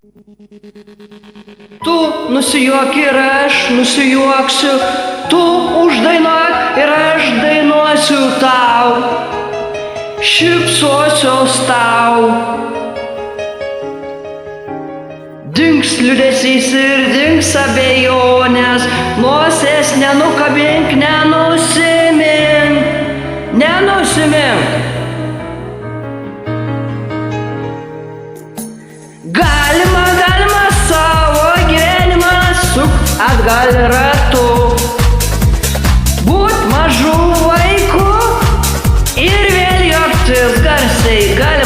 Tu nusijuok ir aš nusijuoksiu, tu uždainuok ir aš dainuosiu tau, šypsosiuos tau. Dings liūdesys ir dings abejonės, nosies nenukabink, nenusimink, nenusimink. Galima savo gyvenimą sukt atgal ratu, būt mažu vaiku ir vėl juoktis garsiai gali.